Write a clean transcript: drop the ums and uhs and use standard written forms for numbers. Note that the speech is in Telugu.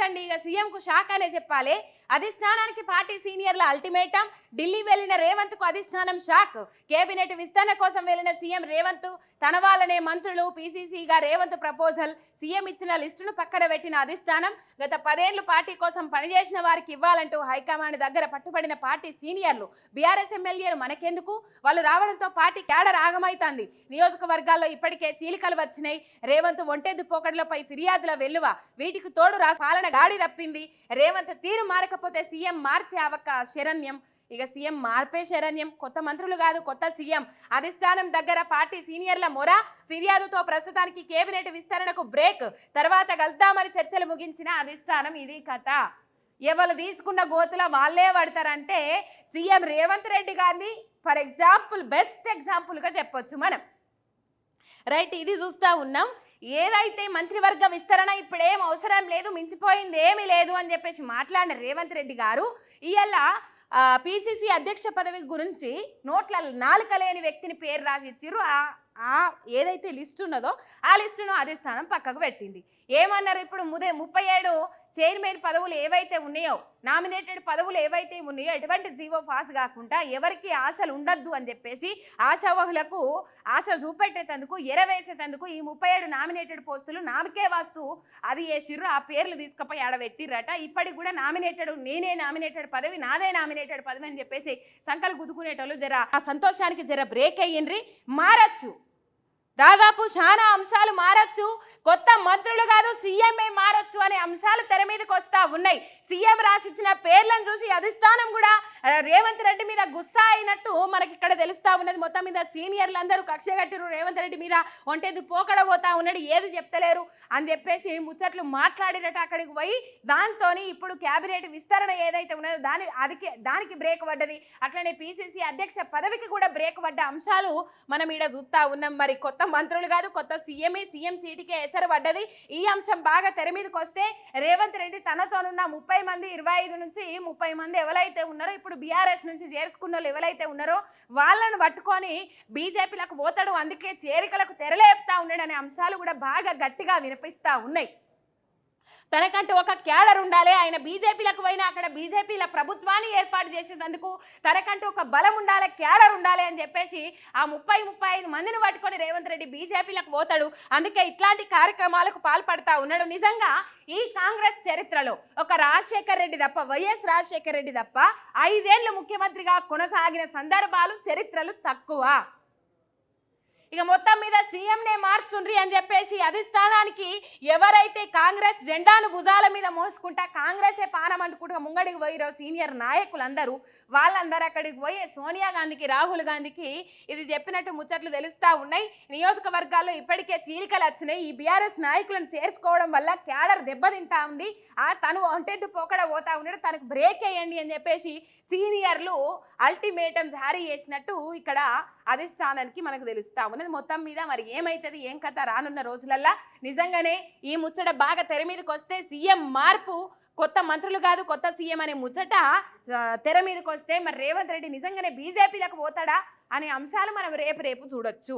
గమనించండి, ఇక సీఎంకు షాక్ అనే చెప్పాలి. అధిష్టానానికి పార్టీ సీనియర్ల అల్టిమేటం. ఢిల్లీ వెళ్లిన రేవంత్కు అధిష్టానం షాక్. కేబినెట్ విస్తరణ కోసం వెళ్లిన సీఎం రేవంత్ తన వాళ్ళనే మంత్రులు. పీసీసీగా రేవంత్ ప్రపోజల్. సీఎం ఇచ్చిన లిస్టును పక్కన పెట్టిన అధిష్టానం. గత 10 ఏళ్లు పార్టీ కోసం పనిచేసిన వారికి ఇవ్వాలంటూ హైకమాండ్ దగ్గర పట్టుబడిన పార్టీ సీనియర్లు. బీఆర్ఎస్ ఎమ్మెల్యేలు మనకెందుకు, వాళ్ళు రావడంతో పార్టీ క్యాడర్ ఆగమైతుంది. నియోజకవర్గాల్లో ఇప్పటికే చీలికలు వచ్చినాయి. రేవంత్ ఒంటెద్దు పోకడలపై ఫిర్యాదుల వెల్లువ. వీటికి తోడు పాలన గాడి తప్పింది. రేవంత్ తీరు మారకపోతే సీఎం మార్చే శరణ్యం. ఇక సీఎం మార్పే శరణ్యం. కొత్త మంత్రులు కాదు, కొత్త సీఎం. అధిష్టానం దగ్గర పార్టీ సీనియర్ల మొర. ఫిర్యాదుతో ప్రస్తుతానికి కేబినెట్ విస్తరణకు బ్రేక్. తర్వాత కలుద్దామని చర్చలు ముగించిన అధిష్టానం. ఇది కథ. ఎవరు తీసుకున్న గోతుల వాళ్ళే పడతారంటే సీఎం రేవంత్ రెడ్డి గారిని ఫర్ ఎగ్జాంపుల్, బెస్ట్ ఎగ్జాంపుల్గా చెప్పొచ్చు మనం. రైట్, ఇది చూస్తూ ఉన్నాం. ఏదైతే మంత్రివర్గ విస్తరణ ఇప్పుడేం అవసరం లేదు, మించిపోయింది ఏమీ లేదు అని చెప్పేసి మాట్లాడిన రేవంత్ రెడ్డి గారు ఇవాళ పీసీసీ అధ్యక్ష పదవి గురించి నోట్ల నాలుక లేని వ్యక్తిని పేరు రాసి ఇచ్చిర్రు. ఏదైతే లిస్ట్ ఉన్నదో ఆ లిస్టును అధిష్టానం పక్కకు పెట్టింది. ఏమన్నారు, ఇప్పుడు 37 చైర్మన్ పదవులు ఏవైతే ఉన్నాయో, నామినేటెడ్ పదవులు ఏవైతే ఉన్నాయో, ఎటువంటి జీవో పాస్ కాకుండా ఎవరికి ఆశలు ఉండద్దు అని చెప్పేసి ఆశావహులకు ఆశ చూపెట్టేందుకు, ఎరవేసేందుకు ఈ 37 నామినేటెడ్ పోస్టులు నామకే వాస్తు అది వేసిర్రు. ఆ పేర్లు తీసుకుపోయి ఆడబెట్టిర్రట. ఇప్పటికి కూడా నామినేటెడ్, నేనే నామినేటెడ్ పదవి, నాదే నామినేటెడ్ పదవి అని చెప్పేసి సంకలు గుద్దుకునేటోళ్ళు జర ఆ సంతోషానికి జర బ్రేక్ అయ్యిండ్రి. మారచ్చు, దాదాపు చాలా అంశాలు మారచ్చు. కొత్త మంత్రులు కాదు, సీఎంఏ మారచ్చు అనే అంశాలు తెర మీదకి వస్తా ఉన్నాయి. సీఎం రాసిచ్చిన పేర్లను చూసి అధిష్టానం కూడా రేవంత్ రెడ్డి మీద గుస్సా అయినట్టు మనకి ఇక్కడ తెలుస్తా ఉన్నది. మొత్తం మీద సీనియర్లు అందరూ కక్ష కట్టిరు రేవంత్ రెడ్డి మీద. ఒంటెద్దు పోకడ పోతా ఉన్నాడు, ఏది చెప్తలేరు అని చెప్పేసి ముచ్చట్లు మాట్లాడినట్టు అక్కడికి పోయి దాంతో ఇప్పుడు క్యాబినెట్ విస్తరణ ఏదైతే ఉన్నదో దానికి బ్రేక్ పడ్డది. అట్లనే పీసీసీ అధ్యక్ష పదవికి కూడా బ్రేక్ పడ్డ అంశాలు మనం ఇక్కడ చూస్తా ఉన్నాం. మరి కొత్త మంత్రులు కాదు, కొత్త సీఎం సీటుకే ఎసరు పడ్డది. ఈ అంశం బాగా తెర మీదకి వస్తే రేవంత్ రెడ్డి తనతోనున్న 30 మంది 25 నుంచి 30 మంది ఎవరైతే ఉన్నారో, ఇప్పుడు బీఆర్ఎస్ నుంచి చేర్చుకున్న వాళ్ళు ఎవరైతే ఉన్నారో వాళ్ళను పట్టుకొని బీజేపీలకు పోతాడు, అందుకే చేరికలకు తెరలేపుతా ఉన్నాడు అనే అంశాలు కూడా బాగా గట్టిగా వినిపిస్తా ఉన్నాయి. తనకంటూ ఒక క్యాడర్ ఉండాలి. ఆయన బీజేపీలకు పోయినా అక్కడ బీజేపీల ప్రభుత్వాన్ని ఏర్పాటు చేసేందుకు తనకంటూ ఒక బలం ఉండాలి, క్యాడర్ ఉండాలి అని చెప్పేసి ఆ 30-35 మందిని పట్టుకొని రేవంత్ రెడ్డి బీజేపీలకు పోతాడు. అందుకే ఇట్లాంటి కార్యక్రమాలకు పాల్పడతా ఉన్నాడు. నిజంగా ఈ కాంగ్రెస్ చరిత్రలో ఒక రాజశేఖర్ రెడ్డి తప్ప, వైఎస్ రాజశేఖర్ రెడ్డి తప్ప 5 ఏళ్లు ముఖ్యమంత్రిగా కొనసాగిన సందర్భాలు, చరిత్రలు తక్కువ. ఇక మొత్తం మీద సీఎంనే మార్చుండ్రి అని చెప్పేసి అధిష్టానానికి ఎవరైతే కాంగ్రెస్ జెండాను భుజాల మీద మోసుకుంటా కాంగ్రెసే పానం అంటుకుంటా ముంగడికి పోయిరో సీనియర్ నాయకులందరూ, వాళ్ళందరూ అక్కడికి పోయి సోనియా గాంధీకి, రాహుల్ గాంధీకి ఇది చెప్పినట్టు ముచ్చట్లు తెలుస్తూ ఉన్నాయి. నియోజకవర్గాల్లో ఇప్పటికే చీలికలు వచ్చినాయి. ఈ బీఆర్ఎస్ నాయకులను చేర్చుకోవడం వల్ల క్యాడర్ దెబ్బతింటా ఉంది. తను ఒంటెద్దు పోకడ పోతా ఉన్నాడు, తనకు బ్రేక్ వేయండి అని చెప్పేసి సీనియర్లు అల్టిమేటం జారీ చేసినట్టు ఇక్కడ అధిష్టానానికి మనకు తెలుస్తా ఉన్నది. మొత్తం మీద మరి ఏమైతుంది, ఏం కథ రానున్న రోజులల్లా. నిజంగానే ఈ ముచ్చట బాగా తెర మీదకి వస్తే సీఎం మార్పు, కొత్త మంత్రులు కాదు కొత్త సీఎం అనే ముచ్చట తెర మీదకి వస్తే మరి రేవంత్ రెడ్డి నిజంగానే బీజేపీలకు పోతాడా అనే అంశాలు మనం రేపు చూడొచ్చు.